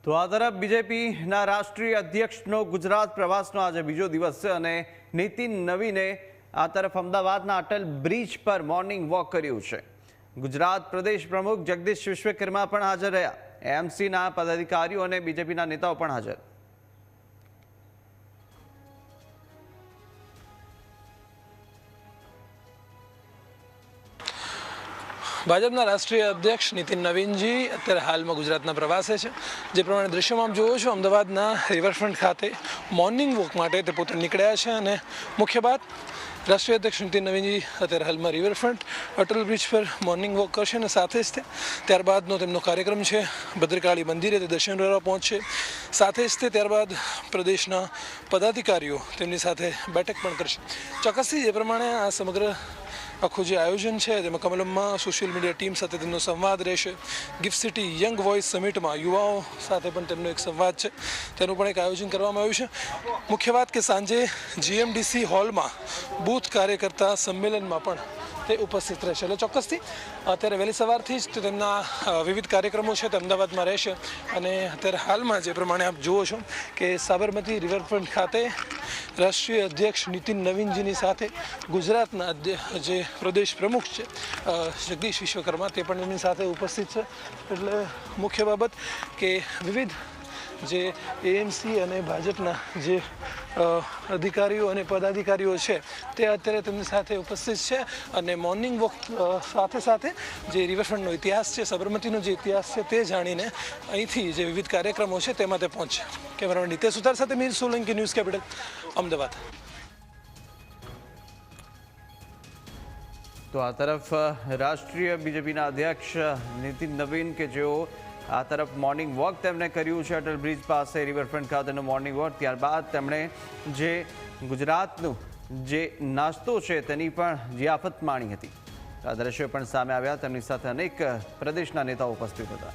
તો આ તરફ બીજેપીના રાષ્ટ્રીય અધ્યક્ષનો ગુજરાત પ્રવાસનો આજે બીજો દિવસ છે અને નીતિન નવીને આ તરફ અમદાવાદના અટલ બ્રિજ પર મોર્નિંગ વોક કર્યું છે। ગુજરાત પ્રદેશ પ્રમુખ જગદીશ વિશ્વકર્મા પણ હાજર રહ્યા। એએમસીના પદાધિકારીઓ અને બીજેપીના નેતાઓ પણ હાજર। ભાજપના રાષ્ટ્રીય અધ્યક્ષ નીતિન નવીનજી અત્યારે હાલમાં ગુજરાતના પ્રવાસે છે। જે પ્રમાણે દ્રશ્યોમાં આપ જોવો છો, અમદાવાદના રિવરફ્રન્ટ ખાતે મોર્નિંગ વોક માટે તે પોતે નીકળ્યા છે અને મુખ્ય વાત રાષ્ટ્રીય અધ્યક્ષ નીતિન નવીનજી અત્યારે હાલમાં રિવરફ્રન્ટ અટલ બ્રિજ પર મોર્નિંગ વોક કરશે અને સાથે જ ત્યારબાદનો તેમનો કાર્યક્રમ છે ભદ્રકાળી મંદિરે તે દર્શન કરવા પહોંચશે। સાથે જ ત્યારબાદ પ્રદેશના પદાધિકારીઓ તેમની સાથે બેઠક પણ કરશે। ચોક્કસથી જે પ્રમાણે આ સમગ્ર આખું જે આયોજન છે તેમાં કમલમમાં સોશિયલ મીડિયા ટીમ સાથે તેમનો સંવાદ રહેશે। ગિફ્ટ સિટી યંગ વોઇસ સમિટમાં યુવાઓ સાથે પણ તેમનો એક સંવાદ છે, તેનું પણ એક આયોજન કરવામાં આવ્યું છે। મુખ્ય વાત કે સાંજે જીએમડીસી હોલમાં બૂથ કાર્યકર્તા સંમેલનમાં પણ તે ઉપસ્થિત રહેશે। એટલે ચોક્કસથી અત્યારે વહેલી સવારથી જ તેમના વિવિધ કાર્યક્રમો છે તે અમદાવાદમાં રહેશે અને અત્યારે હાલમાં જે પ્રમાણે આપ જુઓ છો કે સાબરમતી રિવરફ્રન્ટ ખાતે રાષ્ટ્રીય અધ્યક્ષ નીતિન નવીનજીની સાથે ગુજરાતના જે પ્રદેશ પ્રમુખ છે જગદીશ વિશ્વકર્મા તે પણ એમની સાથે ઉપસ્થિત છે। એટલે મુખ્ય બાબત કે વિવિધ જે એએમસી અને ભાજપના જે અધિકારીઓ અને પદાધિકારીઓ છે તે અત્યારે તેમની સાથે ઉપસ્થિત છે અને મોર્નિંગ વોક સાથે સાથે જે રિવરફ્રન્ટનો ઇતિહાસ છે, સાબરમતીનો જે ઇતિહાસ છે તે જાણીને અહીંથી જે વિવિધ કાર્યક્રમો છે તેમાં તે પહોંચશે। કેમેરામેન નિતેશ સુતાર સાથે મીર સોલંકી, ન્યૂઝ કેપિટલ, અમદાવાદ। તો આ તરફ રાષ્ટ્રીય બીજેપીના અધ્યક્ષ નીતિન નવીન કે જેઓ આ તરફ મોર્નિંગ વોક તેમણે કર્યું છે અટલ બ્રિજ પાસે રિવરફ્રન્ટ ખાતેનું મોર્નિંગ વોક। ત્યારબાદ તેમણે જે ગુજરાતનું જે નાસ્તો છે તેની પણ જિયાફત માણી હતી। આ દ્રશ્યો પણ સામે આવ્યા। તેમની સાથે અનેક પ્રદેશના નેતાઓ ઉપસ્થિત હતા।